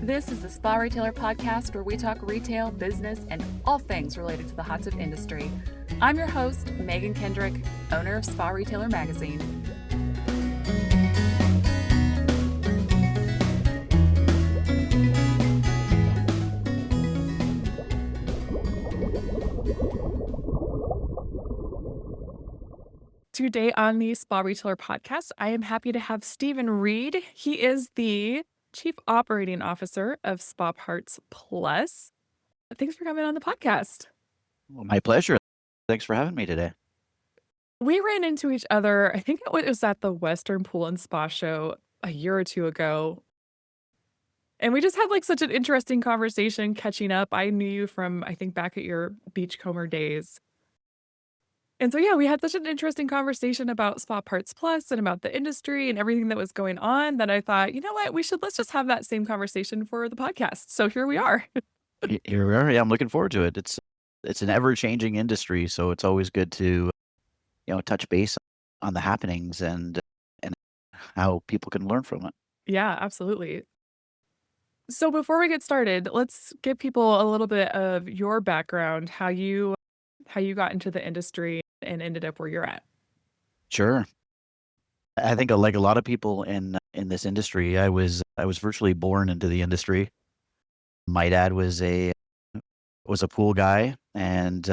This is the Spa Retailer Podcast, where we talk retail, business, and all things related to the hot tub industry. I'm your host, Megan Kendrick, owner of Spa Retailer Magazine. Today on the Spa Retailer Podcast, I am happy to have Stephen Reed. He is the Chief Operating Officer of Spa Parts Plus. Thanks for coming on the podcast. Well, my pleasure. Thanks for having me today. We ran into each other, I think it was at the Western Pool and Spa Show a year or two ago. And we just had like such an interesting conversation catching up. I knew you from, I think, back at your Beachcomber days. And so, yeah, we had such an interesting conversation about Spa Parts Plus and about the industry and everything that was going on that I thought, you know what, let's just have that same conversation for the podcast. So here we are. Here we are. Yeah, I'm looking forward to it. It's an ever-changing industry, so it's always good to, touch base on the happenings and how people can learn from it. Yeah, absolutely. So before we get started, let's give people a little bit of your background, how you got into the industry and ended up where you're at. Sure. I think like a lot of people in this industry, I was virtually born into the industry. My dad was a pool guy and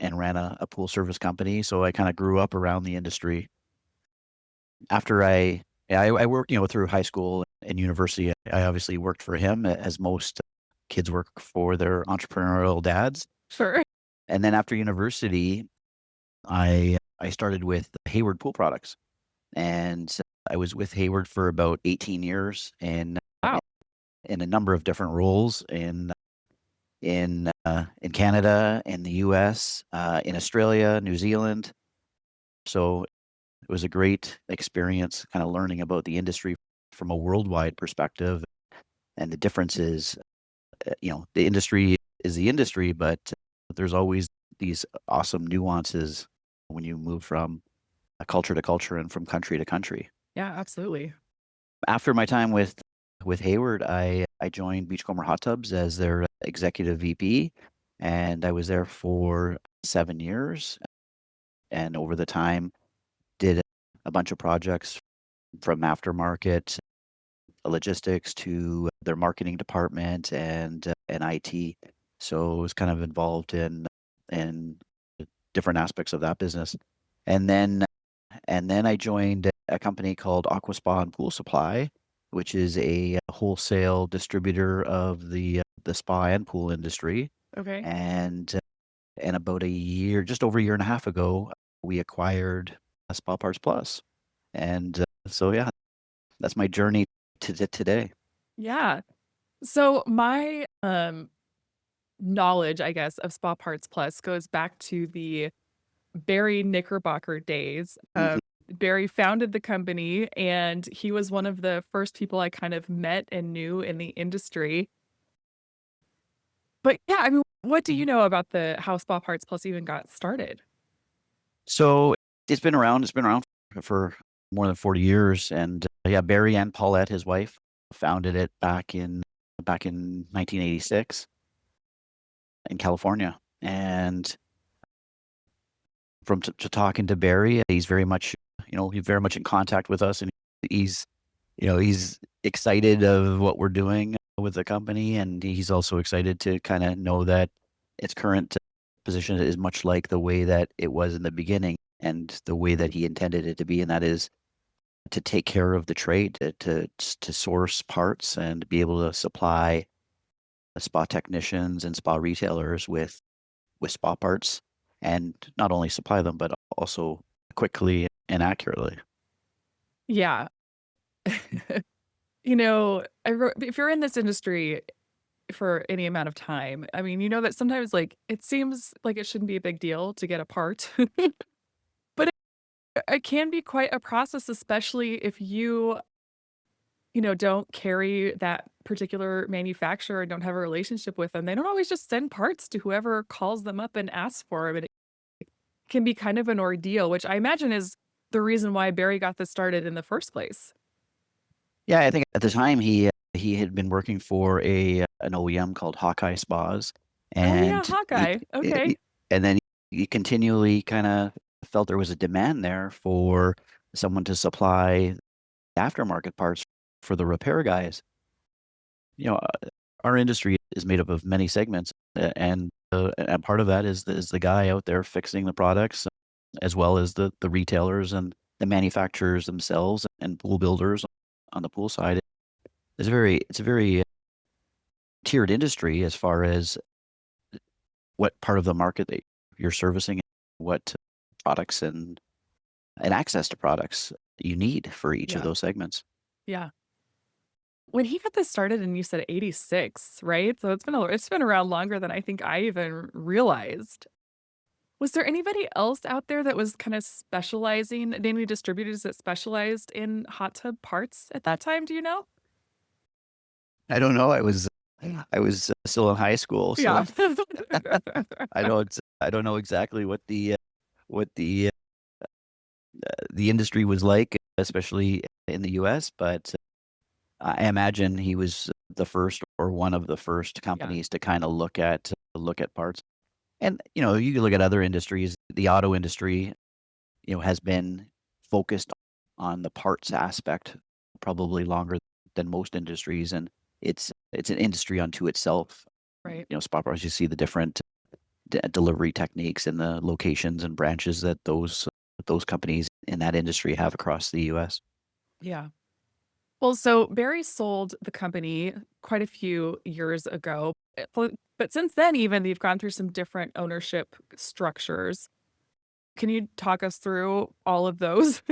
ran a pool service company, so I kind of grew up around the industry. After I worked, through high school and university. I obviously worked for him, as most kids work for their entrepreneurial dads. Sure. And then after university, I started with Hayward Pool Products, and I was with Hayward for about 18 years Wow. in a number of different roles in Canada, in the US, in Australia, New Zealand. So it was a great experience, kind of learning about the industry from a worldwide perspective and the differences. The industry is the industry, but there's always these awesome nuances when you move from culture to culture and from country to country. Yeah, absolutely. After my time with Hayward, I joined Beachcomber Hot Tubs as their executive VP, and I was there for 7 years. And over the time, did a bunch of projects from aftermarket logistics to their marketing department and IT. So I was kind of involved in different aspects of that business. And then I joined a company called Aqua Spa and Pool Supply, which is a wholesale distributor of the spa and pool industry. Okay. And about just over a year and a half ago, we acquired Spa Parts Plus. And so, yeah, that's my journey to today. Yeah. So my knowledge, I guess, of Spa Parts Plus goes back to the Barry Knickerbocker days. Mhm. Barry founded the company, and he was one of the first people I kind of met and knew in the industry. But yeah, I mean, what do you know about how Spa Parts Plus even got started? So it's been around. It's been around for more than 40 years, and yeah, Barry and Paulette, his wife, founded it back in 1986 in California. And from talking to Barry, he's very much in contact with us, and he's excited of what we're doing with the company, and he's also excited to kind of know that its current position is much like the way that it was in the beginning and the way that he intended it to be, and that is to take care of the trade, to source parts and be able to supply spa technicians and spa retailers with spa parts, and not only supply them, but also quickly and accurately. Yeah. If you're in this industry for any amount of time, I mean, you know that sometimes like it seems like it shouldn't be a big deal to get a part. But it can be quite a process, especially if you don't carry that particular manufacturer and don't have a relationship with them. They don't always just send parts to whoever calls them up and asks for them. And it can be kind of an ordeal, which I imagine is the reason why Barry got this started in the first place. Yeah, I think at the time he he had been working for an OEM called Hawkeye Spas, Oh, yeah, and Hawkeye. Okay. and then he continually kind of felt there was a demand there for someone to supply aftermarket parts for the repair guys. You know, our industry is made up of many segments, and part of that is the guy out there fixing the products, as well as the retailers and the manufacturers themselves and pool builders on the pool side. It's a very tiered industry as far as what part of the market that you're servicing, what products and access to products you need for each of Yeah. those segments. Yeah. When he got this started and you said 86, right? So it's been around longer than I think I even realized. Was there anybody else out there that was kind of specializing, any distributors that specialized in hot tub parts at that time, do you know? I don't know. I was still in high school, so Yeah. I don't know exactly what the industry was like, especially in the US, but I imagine he was the first or one of the first Yeah, companies to kind of look at parts. And you can look at other industries. The auto industry, has been focused on the parts aspect probably longer than most industries, and it's an industry unto itself. right. Spot bars, you see the different delivery techniques and the locations and branches that those companies in that industry have across the US. Yeah. Well, so Barry sold the company quite a few years ago, but since then, even you've gone through some different ownership structures. Can you talk us through all of those?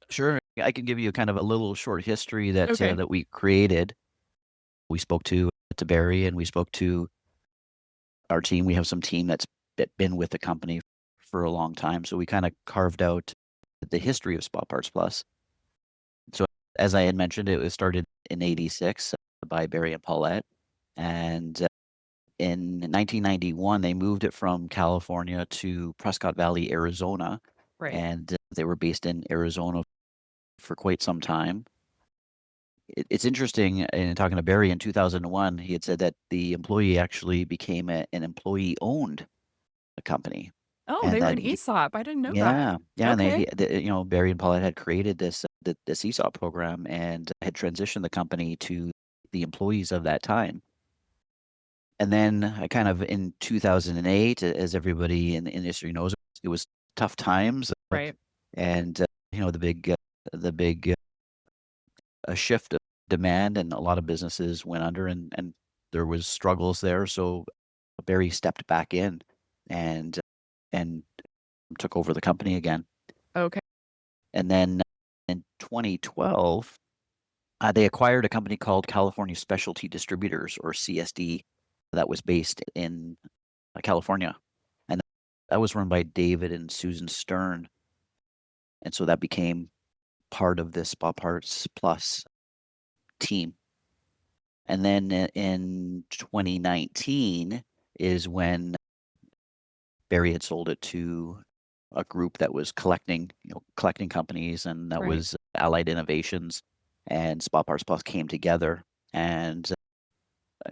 Sure, I can give you kind of a little short history that Okay. that we created. We spoke to Barry, and we spoke to our team. We have some team that's been with the company for a long time, so we kind of carved out the history of Spot Parts Plus. So, as I had mentioned, it was started in '86 by Barry and Paulette, and in 1991 they moved it from California to Prescott Valley, Arizona, Right. and they were based in Arizona for quite some time. It's interesting in talking to Barry in 2001, he had said that the employee actually became an employee-owned company, Oh, and they were that an ESOP. I didn't know that. yeah, yeah, and Okay. Barry and Paulette had created this ESOP program and had transitioned the company to the employees of that time. And then I kind of in 2008, as everybody in the industry knows, it was tough times, Right. and the big a shift of demand, and a lot of businesses went under, and there was struggles there. So Barry stepped back in and and took over the company again. Okay. And then in 2012, they acquired a company called California Specialty Distributors, or CSD, that was based in California, and that was run by David and Susan Stern, and so that became part of this Spot Parts Plus team. And then in 2019 is when Barry had sold it to a group that was collecting companies, and that Right. was Allied Innovations, and Spot Parts Plus came together. And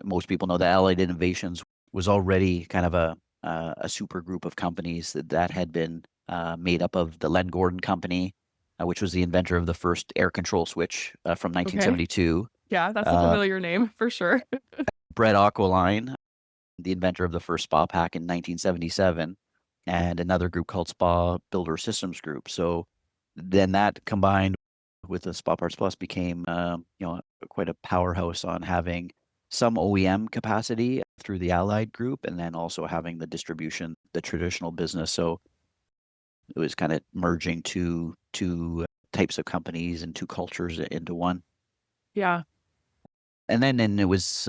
most people know that Allied Innovations was already kind of a super group of companies that had been made up of the Len Gordon Company, which was the inventor of the first air control switch from Okay. 1972. Yeah, that's a Uh, familiar name for sure. Brett Aqualine, the inventor of the first spa pack in 1977, and another group called Spa Builder Systems Group. So then that combined with the Spa Parts Plus became, quite a powerhouse on having some OEM capacity through the Allied Group, and then also having the distribution, the traditional business. So it was kind of merging two types of companies and two cultures into one. Yeah. And then it was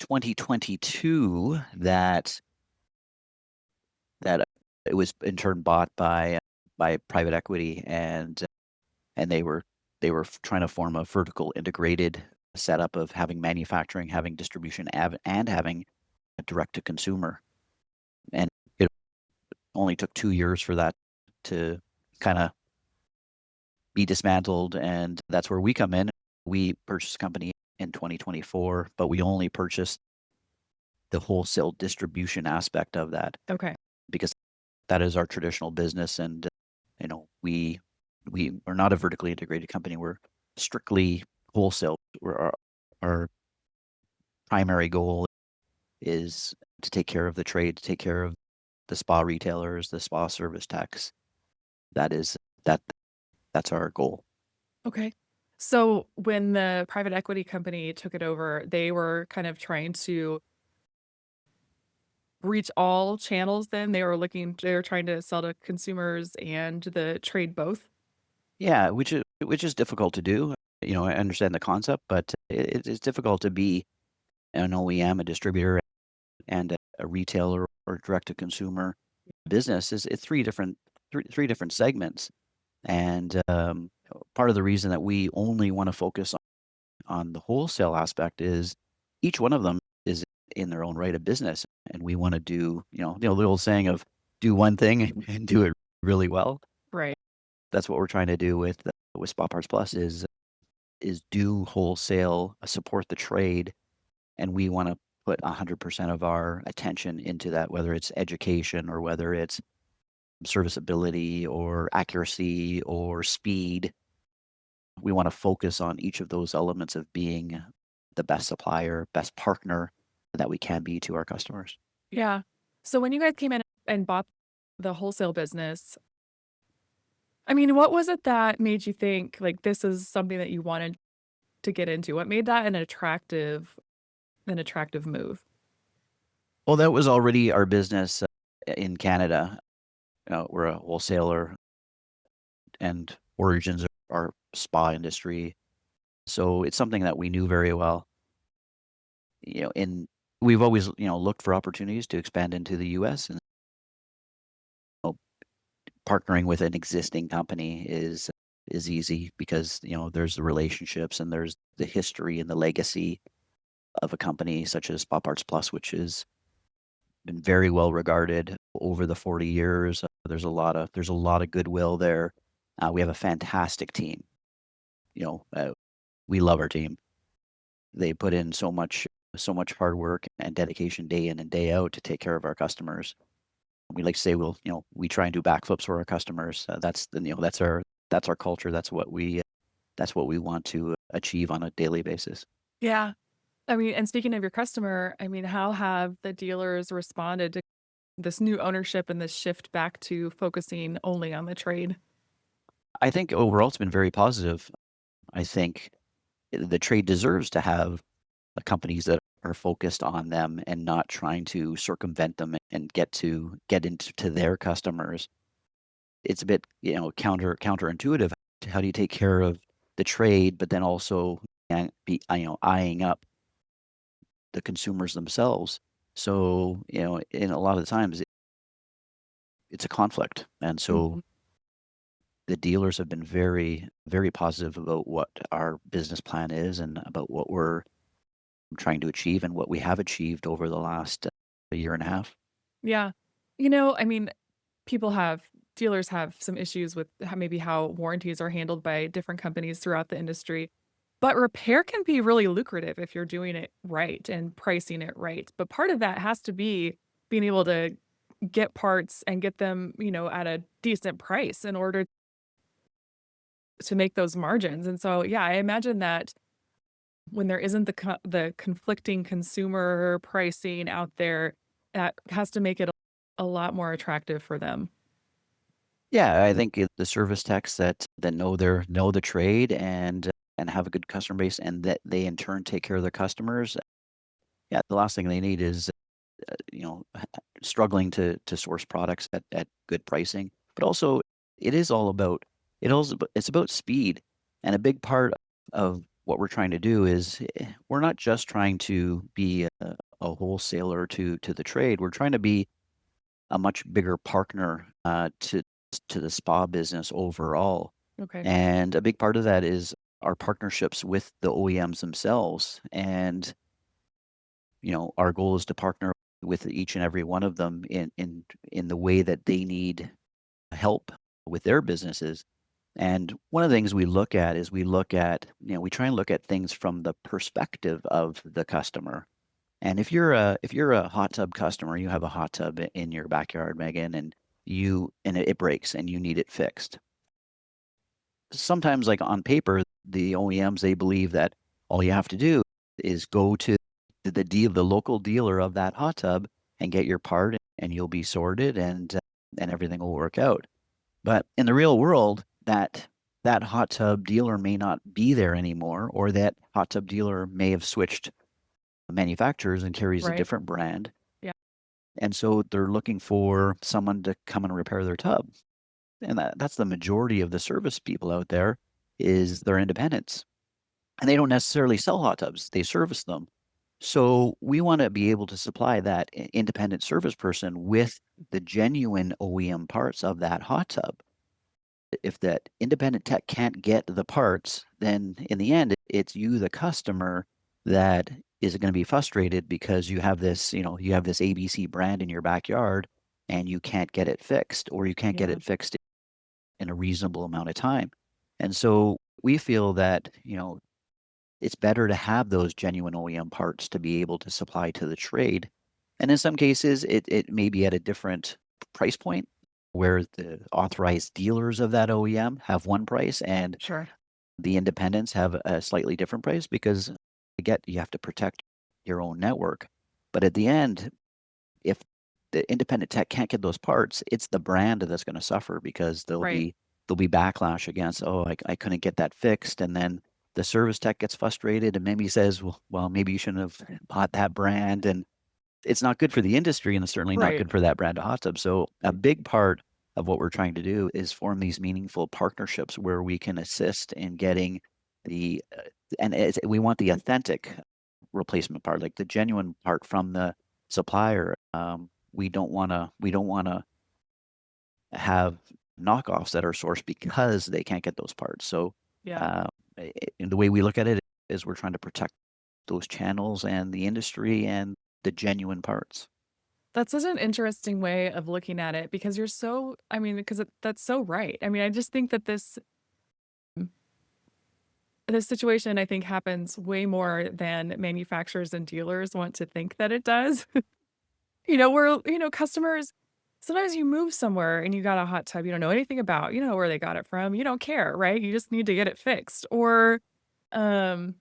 2022 that it was in turn bought by private equity, and they were trying to form a vertical integrated setup of having manufacturing, having distribution, and having a direct to consumer. And it only took 2 years for that to kind of be dismantled, and that's where we come in. We purchased a company in 2024, but we only purchased the wholesale distribution aspect of that Okay. because that is our traditional business. And, we're not a vertically integrated company. We're strictly wholesale. Our primary goal is to take care of the trade, to take care of the spa retailers, the spa service techs. That is that that's our goal. Okay. So when the private equity company took it over, they were kind of trying to reach all channels then? They were trying to sell to consumers and the trade both? Yeah, which is difficult to do. I understand the concept, but it's difficult to be an OEM, a distributor, and a retailer or direct to consumer business. It's three different segments. And part of the reason that we only want to focus on the wholesale aspect is each one of them is in their own right a business, and we want to do the old saying of do one thing and do it really well. Right. That's what we're trying to do with Spot Parts Plus is do wholesale, support the trade, and we want to put 100% of our attention into that, whether it's education or whether it's serviceability or accuracy or speed. We want to focus on each of those elements of being the best supplier, best partner that we can be to our customers. Yeah. So when you guys came in and bought the wholesale business, I mean, what was it that made you think, like, this is something that you wanted to get into? What made that an attractive move? Well, that was already our business in Canada. We're a wholesaler and origins are our spa industry. So it's something that we knew very well. In we've always, looked for opportunities to expand into the US, and know, partnering with an existing company is easy because, there's the relationships and there's the history and the legacy of a company such as Pop Arts Plus, which has been very well regarded over the 40 years. There's a lot of goodwill there. We have a fantastic team. You know, uh, we love our team. They put in so much hard work and dedication day in and day out to take care of our customers. We like to say we try and do backflips for our customers. That's our culture. That's what we want to achieve on a daily basis. Yeah. I mean, and speaking of your customer, I mean, how have the dealers responded to this new ownership and this shift back to focusing only on the trade? I think overall it's been very positive. I think the trade deserves to have companies that are focused on them and not trying to circumvent them and get into to their customers. It's a bit, counterintuitive. How do you take care of the trade, but then also can't be, eyeing up the consumers themselves? So, in a lot of the times it's a conflict. And so Mhm. the dealers have been very, very positive about what our business plan is and about what we're trying to achieve and what we have achieved over the last year and a half. Yeah. I mean, dealers have some issues with how warranties are handled by different companies throughout the industry. But repair can be really lucrative if you're doing it right and pricing it right. But part of that has to be being able to get parts and get them, at a decent price in order to make those margins. And so, yeah, I imagine that when there isn't the conflicting consumer pricing out there, that has to make it a lot more attractive for them. Yeah, I think the service techs that know the trade and have a good customer base and that they in turn take care of their customers. Yeah, the last thing they need is struggling to source products at good pricing. But also, it is all about it's about speed, and a big part of what we're trying to do is we're not just trying to be a wholesaler to the trade. We're trying to be a much bigger partner to the spa business overall. Okay. And a big part of that is our partnerships with the OEMs themselves. And our goal is to partner with each and every one of them in the way that they need help with their businesses. And one of the things we look at is we try and look at things from the perspective of the customer. And if you're a hot tub customer, you have a hot tub in your backyard, Megan, and it breaks and you need it fixed. Sometimes, like on paper, the OEMs, they believe that all you have to do is go to the local dealer of that hot tub and get your part, and you'll be sorted, and everything will work out. But in the real world, that hot tub dealer may not be there anymore, or that hot tub dealer may have switched manufacturers and carries a Right. different brand. Yeah. And so they're looking for someone to come and repair their tub. And that's the majority of the service people out there is they're independents. And they don't necessarily sell hot tubs, they service them. So we want to be able to supply that independent service person with the genuine OEM parts of that hot tub. If that independent tech can't get the parts, then in the end, it's you, the customer, that is going to be frustrated because you have this ABC brand in your backyard and you can't get it fixed, or you can't get Yeah. it fixed in a reasonable amount of time. And so we feel that, it's better to have those genuine OEM parts to be able to supply to the trade. And in some cases, it may be at a different price point where the authorized dealers of that OEM have one price and Sure. the independents have a slightly different price because you have to protect your own network. But at the end, if the independent tech can't get those parts, it's the brand that's going to suffer because Right. there'll be backlash against, oh, I couldn't get that fixed, and then the service tech gets frustrated and maybe says, well, maybe you shouldn't have bought that brand, and it's not good for the industry, and it's certainly not Right. good for that brand of hot tub. So a big part of what we're trying to do is form these meaningful partnerships where we can assist in getting the we want the authentic replacement part, like the genuine part from the supplier. We don't want to have knockoffs that are sourced because they can't get those parts. So Yeah. uh, the way we look at it is we're trying to protect those channels and the industry and the genuine parts. That's such an interesting way of looking at it because that's so right. I mean, I just think that this situation, I think, happens way more than manufacturers and dealers want to think that it does. Customers, sometimes you move somewhere and you got a hot tub you don't know anything about, you don't know where they got it from, you don't care, right? You just need to get it fixed. Um,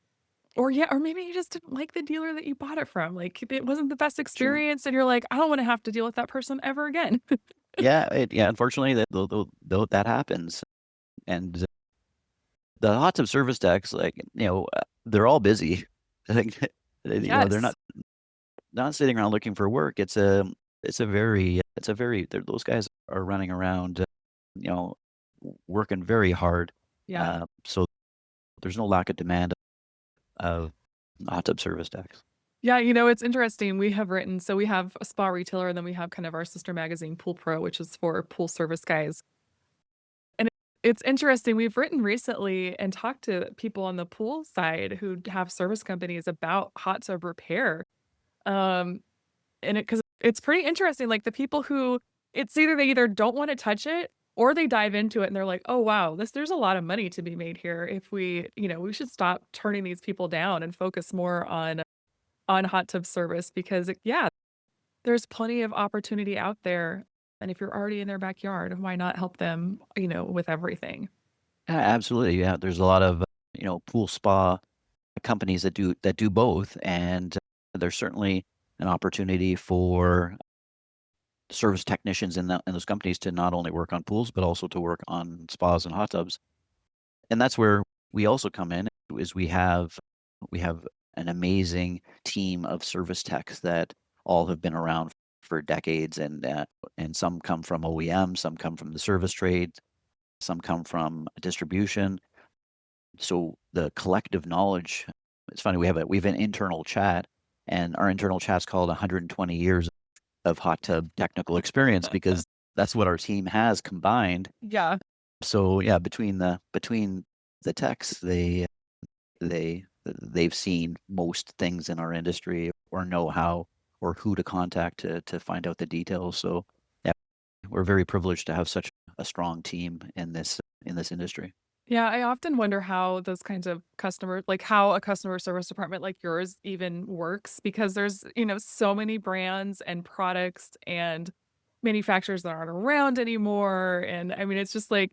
or maybe you just didn't like the dealer that you bought it from. Like, it wasn't the best Sure. experience and you're like, "I don't wanna have to deal with that person ever again." Yeah. Unfortunately, that happens, and the hot tub service techs, like they're all busy. Like, they're Yes. not sitting around looking for work. Those guys are running around, you know, working very hard. Yeah. So there's no lack of demand of hot tub service techs. Yeah, it's interesting. We have a spa retailer, and then we have kind of our sister magazine, Pool Pro, which is for pool service guys. And it's interesting. We've written recently and talked to people on the pool side who have service companies about hot tub repair. Um, because it's pretty interesting. Like the people who they either don't want to touch it or they dive into it and they're like, oh wow, there's a lot of money to be made here if we should stop turning these people down and focus more on hot tub service because yeah, there's plenty of opportunity out there. And if you're already in their backyard, why not help them, with everything? Yeah, absolutely. Yeah, there's a lot of pool spa companies that do both, and there's certainly an opportunity for service technicians in those companies to not only work on pools but also to work on spas and hot tubs. And that's where we also come in is we have an amazing team of service techs that all have been around for decades, and some come from OEM, some come from the service trade, some come from distribution. So the collective knowledge, it's funny, we have an internal chat, and our internal chat's called 120 years of hot tub technical experience because that's what our team has combined. Yeah. So yeah, between the techs, they've seen most things in our industry or know how or who to contact to find out the details. So yeah, we're very privileged to have such a strong team in this industry. Yeah, I often wonder how those kinds of customer like, how a customer service department like yours even works because there's, so many brands and products and manufacturers that aren't around anymore, and, I mean, it's just like,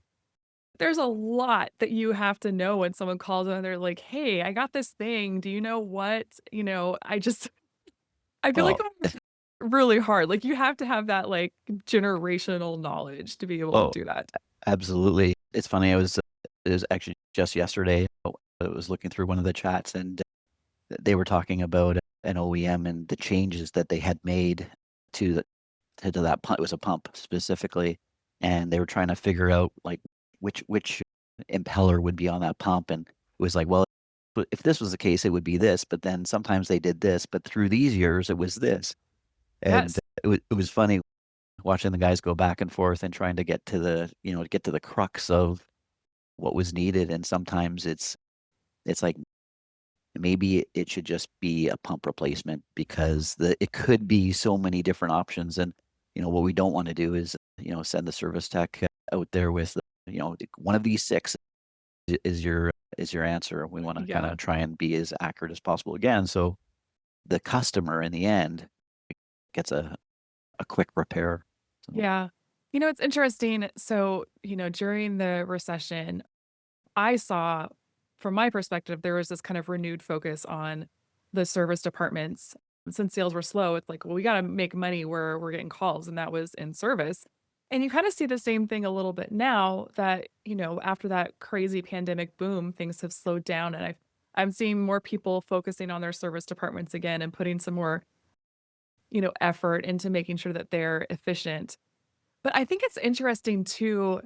there's a lot that you have to know when someone calls and they're like, "Hey, I got this thing. Do you know what?" I just I feel like Well, it's really hard. Like, you have to have that, like, generational knowledge to be able to oh, do that. absolutely. It's funny. It was actually just yesterday. I was looking through one of the chats, and they were talking about an OEM and the changes that they had made to the to that pump. It was a pump specifically, and they were trying to figure out like which impeller would be on that pump, and it was like, well, if this was the case, it would be this. But then sometimes they did this, but through these years, it was this, and Yes. it was funny watching the guys go back and forth and trying to get to get to the crux of what was needed. And sometimes it's like maybe it should just be a pump replacement because it could be so many different options. And what we don't want to do is send the service tech out there with one of these six is your answer. We want to kind Yeah. of try and be as accurate as possible again, so the customer in the end gets a quick repair. So Yeah. It's interesting. So, during the recession, I saw, from my perspective, there was this kind of renewed focus on the service departments. Since sales were slow, it's like, well, we got to make money where we're getting calls, and that was in service. And you kind of see the same thing a little bit now that, after that crazy pandemic boom, things have slowed down. And I'm seeing more people focusing on their service departments again and putting some more, effort into making sure that they're efficient. But I think it's interesting too.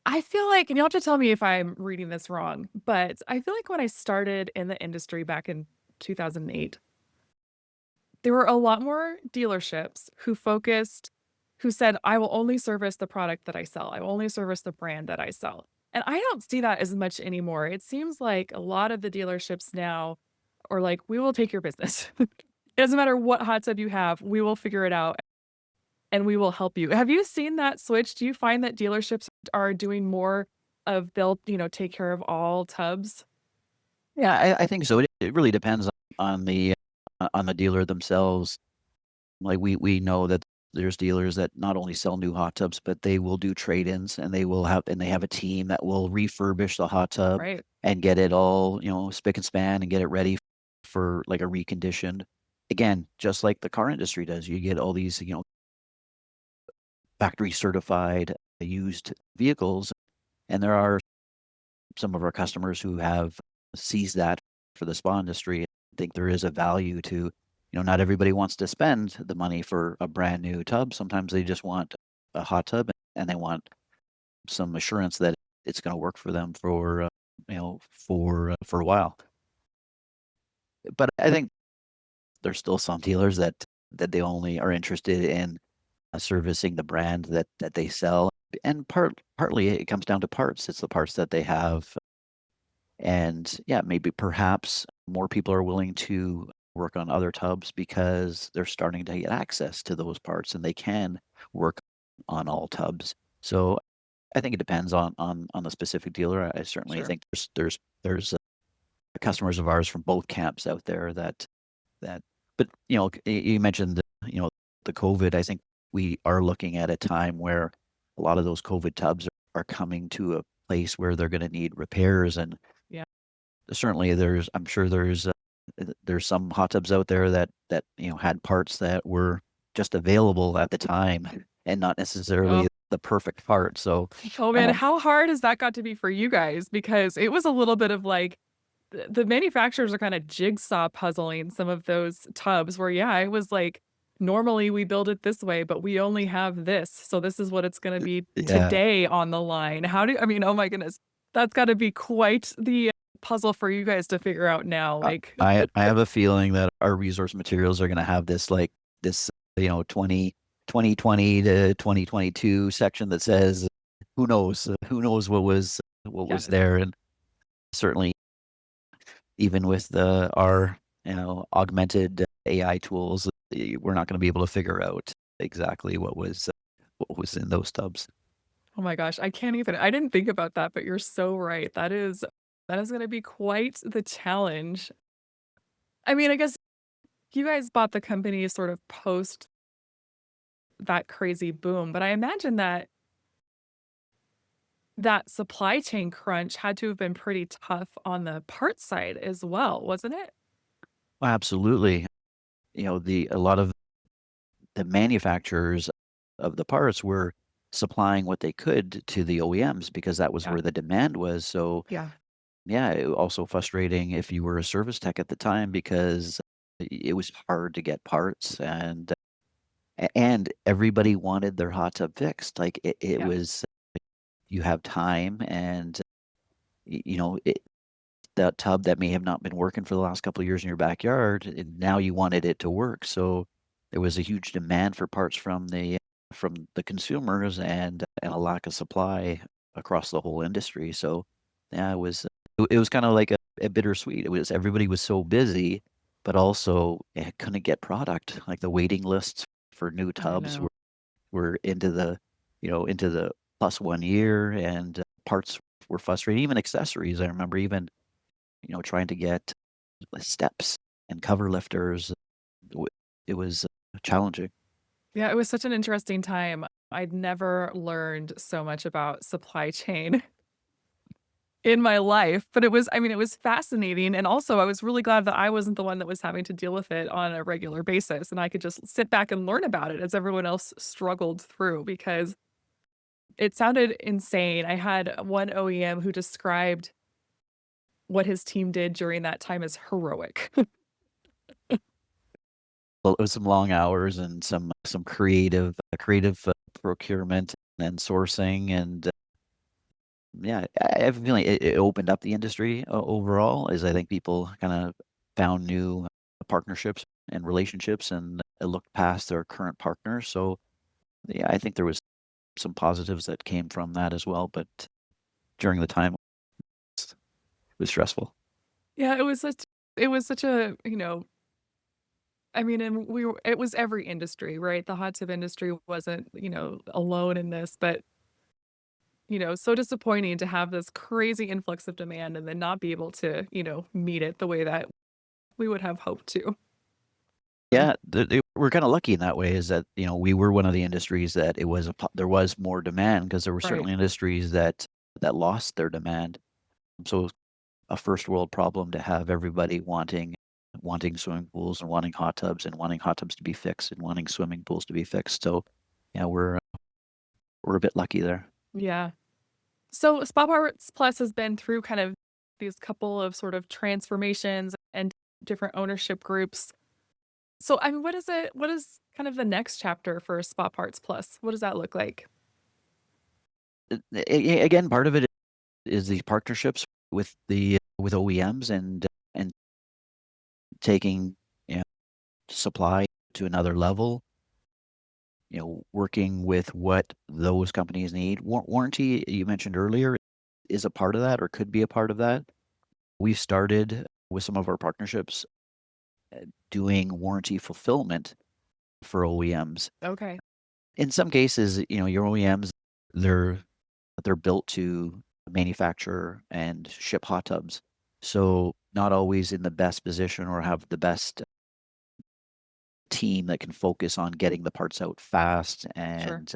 I feel like, and you'll have to tell me if I'm reading this wrong, but I feel like when I started in the industry back in 2008, there were a lot more dealerships who said, I will only service the product that I sell. I will only service the brand that I sell. And I don't see that as much anymore. It seems like a lot of the dealerships now are like, we will take your business. It doesn't matter what hot tub you have, we will figure it out and we will help you. Have you seen that switch? Do you find that dealerships are doing more of they'll, take care of all tubs? yeah, I think so. It really depends on the dealer themselves. Like we know that there's dealers that not only sell new hot tubs, but they will do trade-ins, and they have a team that will refurbish the hot tub Right. and get it all, spick and span and get it ready for like a reconditioned. Again, just like the car industry does, you get all these, factory certified used vehicles, and there are some of our customers who have seized that for the spa industry. I think there is a value to, not everybody wants to spend the money for a brand new tub. Sometimes they just want a hot tub and they want some assurance that it's going to work for them for a while. But I think there's still some dealers that they only are interested in servicing the brand that they sell. And partly it comes down to parts. It's the parts that they have. And yeah, maybe perhaps more people are willing to work on other tubs because they're starting to get access to those parts and they can work on all tubs. So I think it depends on the specific dealer. I certainly Sure. think there's customers of ours from both camps out there that but you mentioned the COVID. I think we are looking at a time where a lot of those COVID tubs are coming to a place where they're going to need repairs. And Yeah. certainly, I'm sure there's some hot tubs out there that had parts that were just available at the time and not Oh, necessarily the perfect part. So, oh man, um, how hard has that got to be for you guys? Because it was a little bit of like the manufacturers are kind of jigsaw puzzling some of those tubs where, yeah, I was like, normally we build it this way, but we only have this. So this is what it's going to be yeah, today on the line. I mean, oh my goodness, that's got to be quite the puzzle for you guys to figure out now. Like, I have a feeling that our resource materials are going to have this 2020 to 2022 section that says who knows what was yes. there. And certainly even with our augmented AI tools, we're not going to be able to figure out exactly what was in those tubs. Oh my gosh, I can't even I didn't think about that, but you're so right. That is gonna be quite the challenge. I mean, I guess you guys bought the company sort of post that crazy boom, but I imagine that that supply chain crunch had to have been pretty tough on the parts side as well, wasn't it? Absolutely. The a lot of the manufacturers of the parts were supplying what they could to the OEMs because that was Yeah, where the demand was. So, yeah, yeah, also frustrating if you were a service tech at the time because it was hard to get parts and everybody wanted their hot tub fixed. Like it yeah, was you have time and that tub that may have not been working for the last couple of years in your backyard, and now you wanted it to work. So there was a huge demand for parts from the consumers and a lack of supply across the whole industry. So yeah, it was kind of like a bittersweet. It was everybody was so busy, but also couldn't get product. Like the waiting lists for new I tubs know. were into the plus 1 year, and parts were frustrating. Even accessories, I remember even trying to get steps and cover lifters. W It was challenging. Yeah, it was such an interesting time. I'd never learned so much about supply chain in my life, but it was fascinating, and also I was really glad that I wasn't the one that was having to deal with it on a regular basis, and I could just sit back and learn about it as everyone else struggled through because it sounded insane. I had one OEM who described what his team did during that time as heroic. Well, it was some long hours and some creative procurement and sourcing, and, yeah, I have a feeling it opened up the industry overall as I think people kinda found new partnerships and relationships and looked past their current partners. So, yeah, I think there was some positives that came from that as well, but during the time, it was stressful. Yeah, it was such a, I mean, and it was every industry, right? The hot tub industry wasn't, alone in this, but, so disappointing to have this crazy influx of demand and then not be able to, meet it the way that we would have hoped to. Yeah, we're kinda lucky in that way is that, we were one of the industries that there was more demand because there were Right. certainly industries that lost their demand. So, it's a first world problem to have everybody wanting swimming pools and wanting hot tubs and wanting hot tubs to be fixed and wanting swimming pools to be fixed. So, yeah, we're a bit lucky there. Yeah. So Spa Parts Plus has been through kind of these couple of sort of transformations and different ownership groups. So, I mean, what is kind of the next chapter for Spa Parts Plus? What does that look like? Again, part of it is these partnerships with OEMs and taking, you know, supply to another level, working with what those companies need. Warranty, you mentioned earlier, is a part of that or could be a part of that. We've started with some of our partnerships doing warranty fulfillment for OEMs. Okay. In some cases, your OEMs, they're they're built to manufacture and ship hot tubs. So not always in the best position or have the best team that can focus on getting the parts out fast Sure. and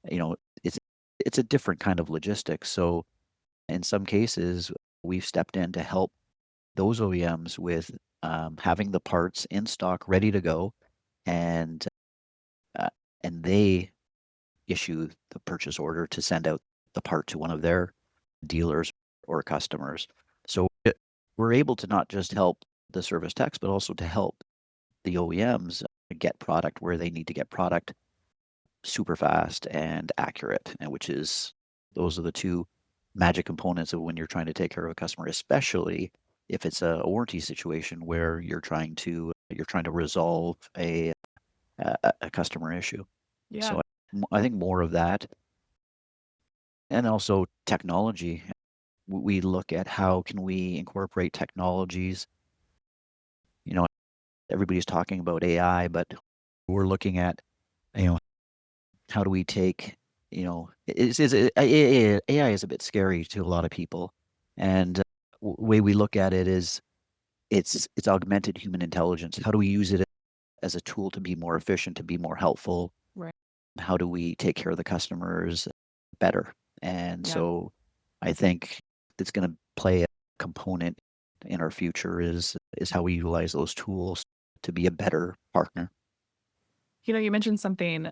you know, it's it's a different kind of logistics. So in some cases, we've stepped in to help those OEMs with having the parts in stock, ready to go, and uh, and they issue the purchase order to send out the part to one of their dealers or customers. So we're able to not just help the service techs, but also to help the OEMs get product where they need to get product super fast and accurate, and which is those are the two magic components of when you're trying to take care of a customer, especially if it's a warranty situation where you're trying to resolve a customer issue. Yeah. So I think more of that, and also technology. We look at how can we incorporate technologies. You know, everybody's talking about AI, but we're looking at you know how do we take you know, AI is a bit scary to a lot of people, and way we look at it is it's augmented human intelligence. How do we use it as a tool to be more efficient, to be more helpful? Right. How do we take care of the customers better? And Yeah. so I think it's going to play a component in our future is how we utilize those tools to be a better partner. You mentioned something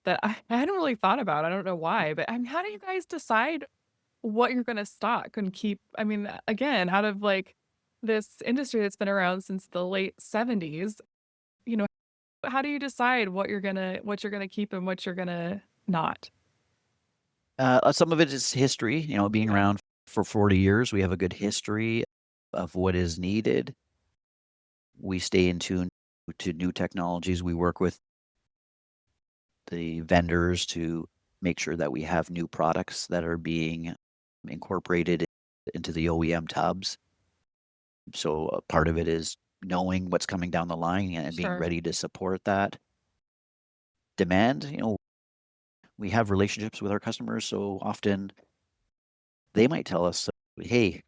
that I hadn't really thought about. I don't know why, but I mean, how do you guys decide what you're gonna stock and keep? I mean, again, out of like this industry that's been around since the late 70s, you know, how do you decide what you're gonna keep and what you're gonna not? Some of it is history, being Okay. around for 40 years, we have a good history of what is needed. We stay in tune to new technologies. We work with the vendors to make sure that we have new products that are being incorporated into the OEM tubs. So part of it is knowing what's coming down the line and being Sure. ready to support that demand. We have relationships with our customers, so often they might tell us, "Hey,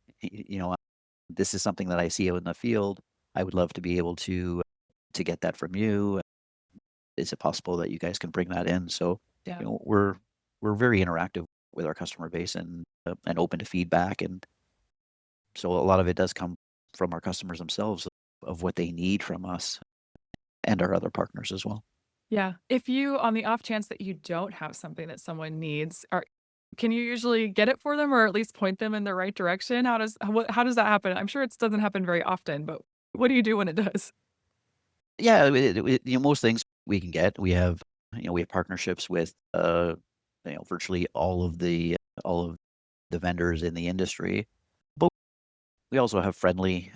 this is something that I see out in the field. I would love to be able to get that from you. Is it possible that you guys can bring that in?" So, Yeah. we're very interactive with our customer base and open to feedback, and so a lot of it does come from our customers themselves of what they need from us and our other partners as well. Yeah. If you, on the off chance that you don't have something that someone needs, can you usually get it for them or at least point them in the right direction? How does that happen? I'm sure it doesn't happen very often, but what do you do when it does? Yeah, most things we can get. We have partnerships with, virtually all of the vendors in the industry, but we also have friendly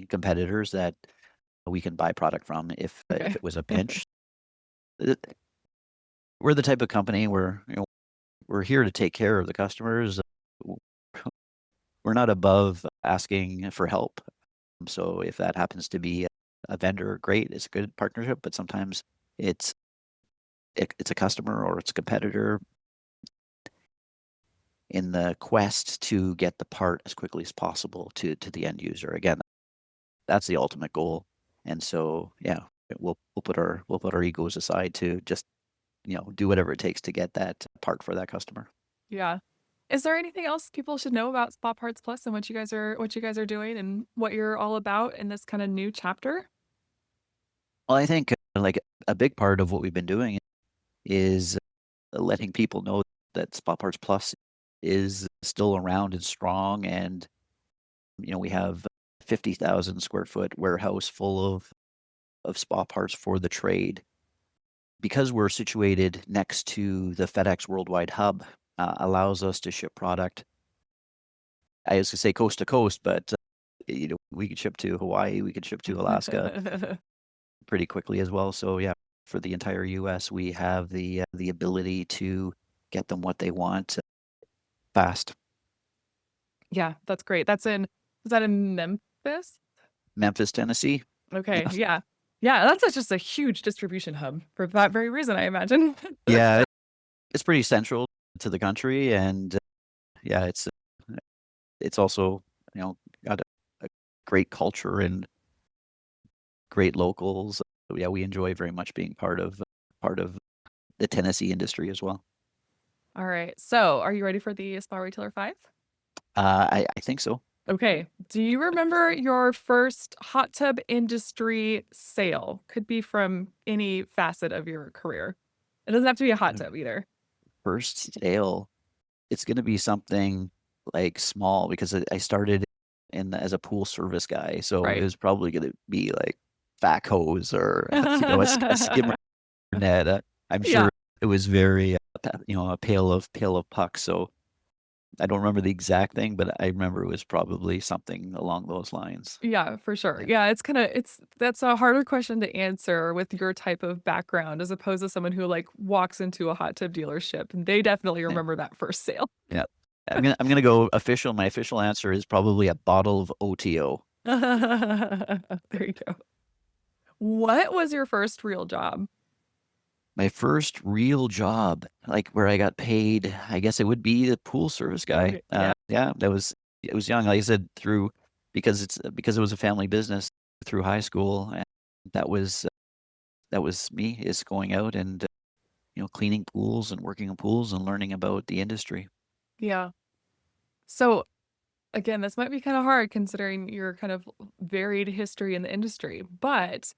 competitors that we can buy product from if Okay. it was a pinch. Uh, We're the type of company where, we're here to take care of the customers. W We're not above asking for help. So if that happens to be a vendor, great, it's a good partnership, but sometimes it's it's a customer or it's a competitor in the quest to get the part as quickly as possible to the end user. Again, that's the ultimate goal. And so, yeah, we'll put our egos aside to just, do whatever it takes to get that part for that customer. Yeah. Is there anything else people should know about Spa Parts Plus and what you guys are doing and what you're all about in this kind of new chapter? Well, I think like a big part of what we've been doing is letting people know that Spot Parts Plus is still around and strong, and we have 50,000 square foot warehouse full of spa parts for the trade. Because we're situated next to the FedEx Worldwide hub, allows us to ship product. I was gonna say coast to coast, but we could ship to Hawaii, we could ship to Alaska pretty quickly as well. So yeah, for the entire U.S., we have the ability to get them what they want fast. Yeah, that's great. Is that in Memphis? Memphis, Tennessee. Okay, Yes. yeah. Yeah, that's just a huge distribution hub for that very reason, I imagine. Yeah, it's pretty central to the country, and yeah, it's also got a great culture and great locals. Yeah, we enjoy very much being part of the Tennessee industry as well. All right. So, are you ready for the Spa Retailer 5? I think so. Okay. Do you remember your first hot tub industry sale? Could be from any facet of your career. It doesn't have to be a hot Uh, tub either. First sale, it's going to be something like small because I started as a pool service guy, so it Right. was probably going to be like vac hose or a skimmer net. I'm sure Yeah. it was very a pail of pucks. So I don't remember the exact thing, but I remember it was probably something along those lines. Yeah, for sure. Yeah. Yeah, that's a harder question to answer with your type of background as opposed to someone who like walks into a hot tub dealership and they definitely Yeah. remember that first sale. Yeah. I'm gonna go official. My official answer is probably a bottle of OTO. There you go. What was your first real job? my first real job, like where I got paid, I guess it would be the pool service guy. Okay, yeah. Yeah, that was it was young. Like I said, through because it was a family business through high school, and that was that was me is going out and cleaning pools and working in pools and learning about the industry. Yeah. So, again, this might be kinda hard considering your kind of varied history in the industry, but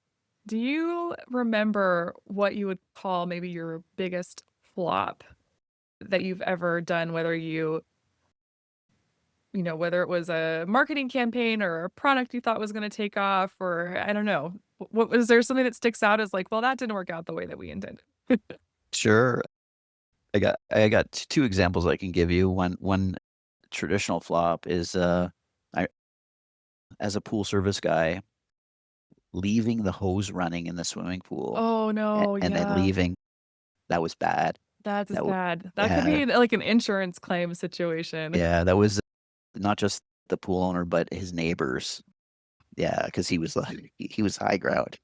do you remember what you would call maybe your biggest flop that you've ever done, whether whether it was a marketing campaign or a product you thought was gonna take off, or I don't know. What was there something that sticks out as like, "Well, that didn't work out the way that we intended?" Sure, I got two examples I can give you. One traditional flop is I as a pool service guy leaving the hose running in the swimming pool Oh, no, and then yeah. leaving. That was bad. That's That w sad. That could Yeah, be like an insurance claim situation. yeah, that was not just the pool owner, but his neighbors. Yeah, because he was like he was high ground.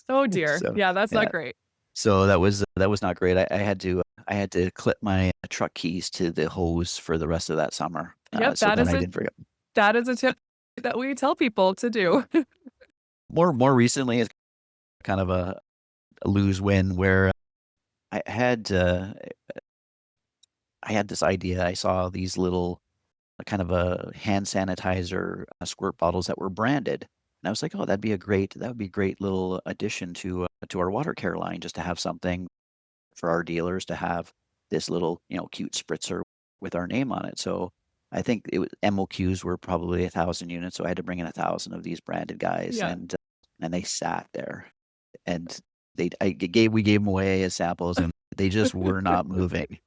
Oh, dear. So, Yeah, that's not yeah. great. So that was not great. I had to clip my truck keys to the hose for the rest of that summer, Yep, so then I didn't forget. that is a tip that we tell people to do. More recently, it's kind of a lose-win where I had, uh, I had this idea. I saw these little kind of a hand sanitizer, squirt bottles that were branded, and I was like, "Oh, that would be a great little addition to our water care line just to have something for our dealers to have this little, cute spritzer with our name on it." So I think it was MOQs were probably 1,000 units, so I had to bring in 1,000 of these branded guys, Yeah. and they sat there, and we gave them away as samples, and they just were not moving.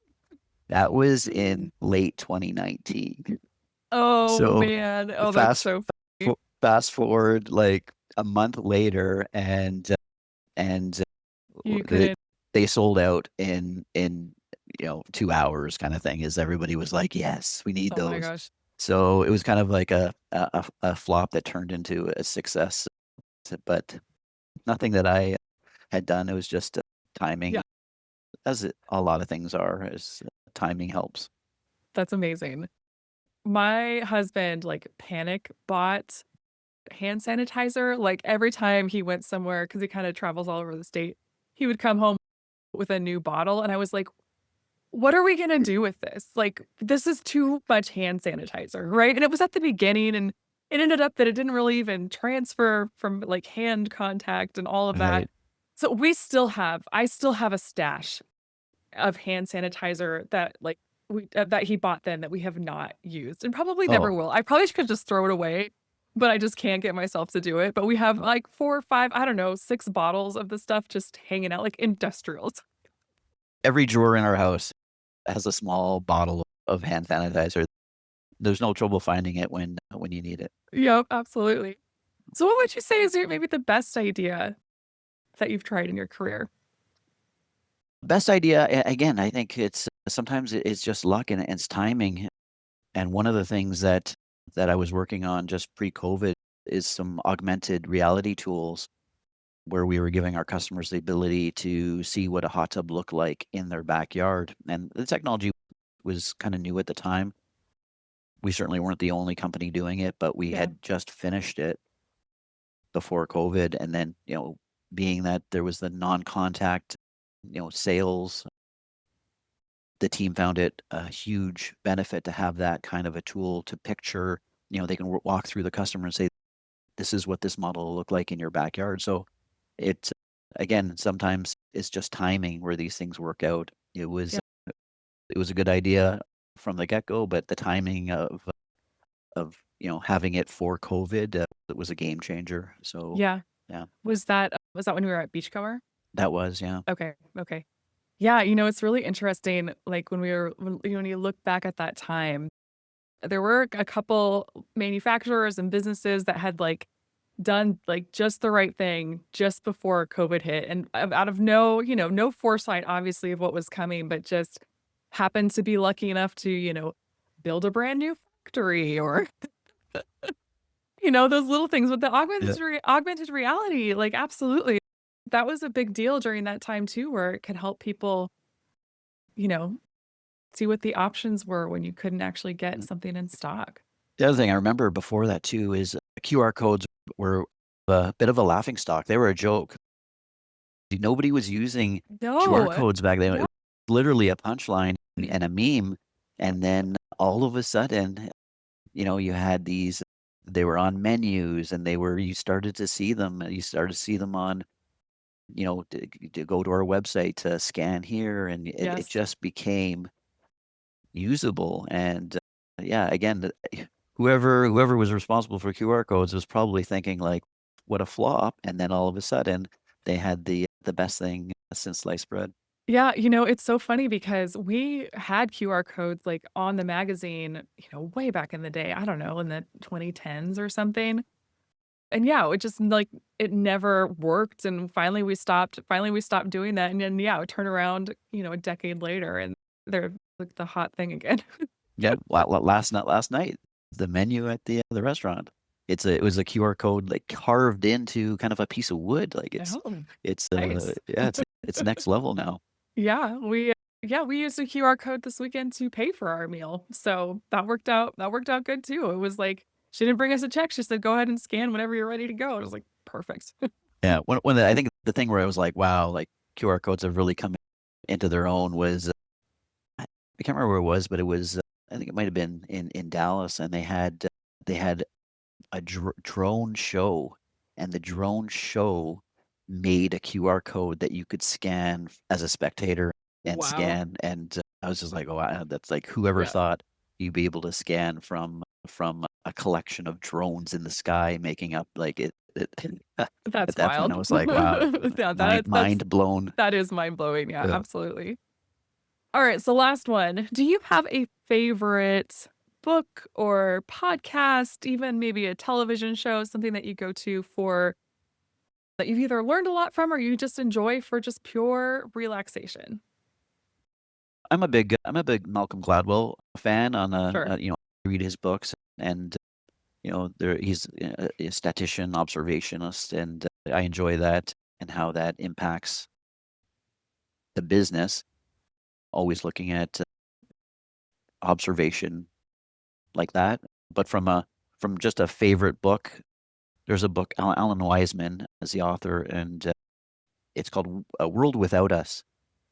That was in late 2019. Oh, So man. Oh, that's fast so funny. fast forward like a month later, and You they couldn't. they sold out in 2 hours kinda thing, as everybody was like, "Yes, we need Oh my those." gosh. So, it was kind of like a flop that turned into a success, but nothing that I had done. It was just, timing, Yeah, as a lot of things are, as timing helps. that's amazing. My husband, like, panic bought hand sanitizer, like, every time he went somewhere because he kinda travels all over the state, he would come home with a new bottle, and I was like, "What are we gonna do with this? Like, this is too much hand sanitizer," right? And it was at the beginning, and it ended up that it didn't really even transfer from, like, hand contact and all of that. Right. So, I still have a stash of hand sanitizer that, like, that he bought then that we have not used and probably never Oh, will. I probably could just throw it away, but I just can't get myself to do it. But we have, like, 4 or 5, I don't know, 6 bottles of the stuff just hanging out like industrials. every drawer in our house has a small bottle of hand sanitizer. There's no trouble finding it when you need it. Yep, absolutely. So what would you say is your maybe the best idea that you've tried in your career? Best idea, again, I think it's sometimes it's just luck and it's timing. And one of the things that I was working on just pre-COVID is some augmented reality tools where we were giving our customers the ability to see what a hot tub looked like in their backyard. And the technology was kind of new at the time. We certainly weren't the only company doing it, but we Yeah. had just finished it before COVID. And then, being that there was the non-contact, sales, the team found it a huge benefit to have that kind of a tool to picture, they can walk through the customer and say, "This is what this model will look like in your backyard." So it again, sometimes it's just timing where these things work out. Yeah. It was a good idea from the get-go, but the timing of, having it for COVID, it was a game changer. So, Yeah. yeah, Was that when we were at Beachcomber? that was, yeah. Okay, okay. Yeah, it's really interesting, like, when you look back at that time, there were a couple manufacturers and businesses that had, like, done, like, just the right thing just before COVID hit, and out of no foresight, obviously, of what was coming, but just happened to be lucky enough to, build a brand new factory or, those little things with the Yeah. augmented reality, like, absolutely. that was a big deal during that time too, where it could help people, you know, see what the options were when you couldn't actually get Mm. something in stock. The other thing I remember before that too is QR codes were a bit of a laughing stock. They were a joke. Nobody was using QR No. codes back then. It Yeah. was literally a punchline Mm. and a meme, and then all of a sudden, you had these they were on menus and you started to see them, you started to see them on, to go to our website to scan here, and it Yes. just became usable, and, yeah, again, whoever was responsible for QR codes was probably thinking like, "What a flop," and then all of a sudden, they had the best thing since sliced bread. Yeah, it's so funny because we had QR codes, like, on the magazine, way back in the day, I don't know, in the 2010s or something, and yeah, it just, like, it never worked, and finally we stopped doing that, and then, yeah, turn around, a decade later, and they're, like, the hot thing again. Yeah, last night, the menu at the restaurant, it was a QR code, like, carved into kind of a piece of wood, like, Oh, it's, nice. yeah, it's next level now. Yeah, we used a QR code this weekend to pay for our meal, so that worked out good too. It was like, she didn't bring us a check, she said, "Go ahead and scan whenever you're ready to go." I was like, "Perfect." Yeah, I think the thing where I was like, "Wow," like, QR codes have really come into their own was, I can't remember where it was, but it was, I think it might have been in Dallas, and they had a drone show, and the drone show made a QR code that you could scan as a spectator and Wow. scan, and I was just like, "Oh, wow," that's like, whoever Yeah, thought you'd be able to scan from a collection of drones in the sky making up like it at that's that point, I wild. was like, "Wow," Yeah, mind blown. that is mind-blowing, yeah, Yeah. absolutely. Alright, so last one. Do you have a favorite book or podcast, even maybe a television show, something that you go to for that you've either learned a lot from or you just enjoy for just pure relaxation? I'm a big Malcolm Gladwell fan Sure. read his books and, he's a statistician, observationist, and I enjoy that and how that impacts the business, always looking at observation like that. But from just a favorite book, there's a book, Alan Wiseman is the author, and it's called A World Without Us.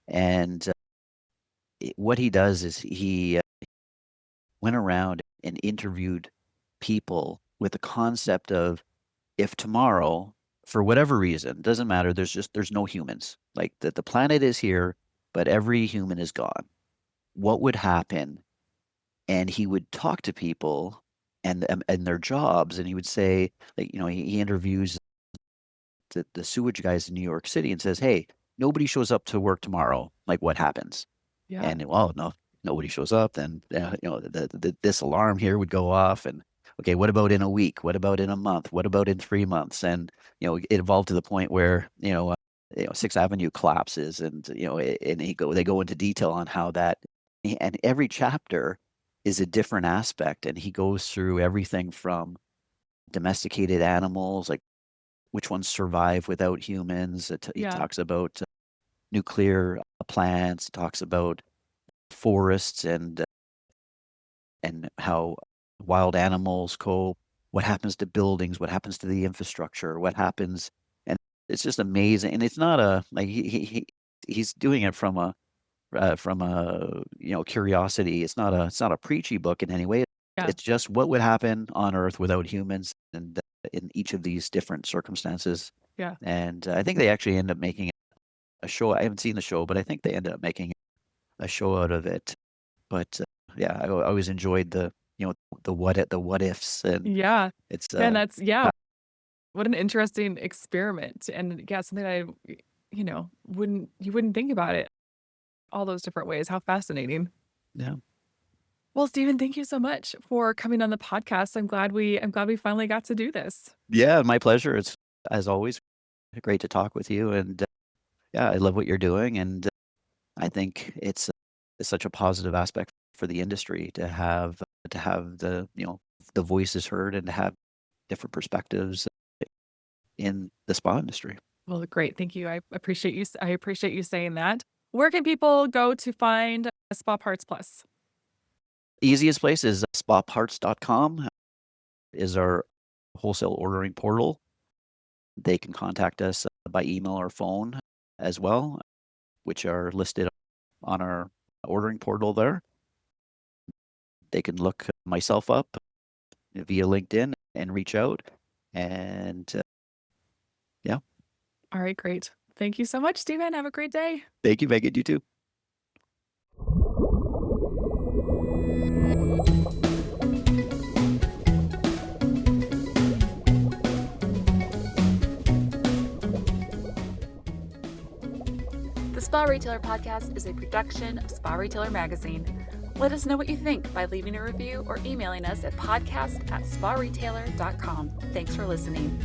And what he does is he went around and interviewed people with the concept of if tomorrow, for whatever reason, doesn't matter, there's no humans. Like the planet is here, but every human is gone. What would happen? And he would talk to people and their jobs, and he would say, like, he interviews the sewage guys in New York City and says, "Hey, nobody shows up to work tomorrow. Like, what happens?" Yeah. And, well, no, nobody shows up, then, this alarm here would go off, and, okay, what about in a week? What about in a month? What about in 3 months? And, it evolved to the point where, 6th Avenue collapses and, and they go into detail on how that and every chapter is a different aspect, and he goes through everything from domesticated animals, like which ones survive without humans. He Yeah. talks about nuclear plants, talks about forests and how wild animals cope, what happens to buildings, what happens to the infrastructure, what happens, and it's just amazing. And it's not a like he's doing it from a curiosity. It's not a preachy book in any way. Yeah. It's just what would happen on Earth without humans, and in each of these different circumstances. Yeah. And I think they actually end up making a show. I haven't seen the show, but I think they ended up making a show out of it. But yeah, I always enjoyed the what ifs, and Yeah. it's Yeah, and that's yeah, uh, what an interesting experiment, and, yeah, something I, you wouldn't think about it all those different ways. How fascinating. yeah, Well, Stephen, thank you so much for coming on the podcast. I'm glad we finally got to do this. yeah, my pleasure. It's as always great to talk with you, and yeah, I love what you're doing, and I think it's such a positive aspect for the industry to have the voices heard and to have different perspectives in the spa industry. Well, great. Thank you. I appreciate I appreciate you saying that. Where can people go to find Spa Parts Plus? Easiest place is spaparts.com is our wholesale ordering portal. They can contact us by email or phone as well, which are listed on our ordering portal there. They can look myself up via LinkedIn and reach out. And yeah, All right, great. Thank you so much, Stephen. Have a great day. thank you, Megan. You too. The Spa Retailer Podcast is a production of Spa Retailer Magazine. Let us know what you think by leaving a review or emailing us at podcast@sparetailer.com. Thanks for listening.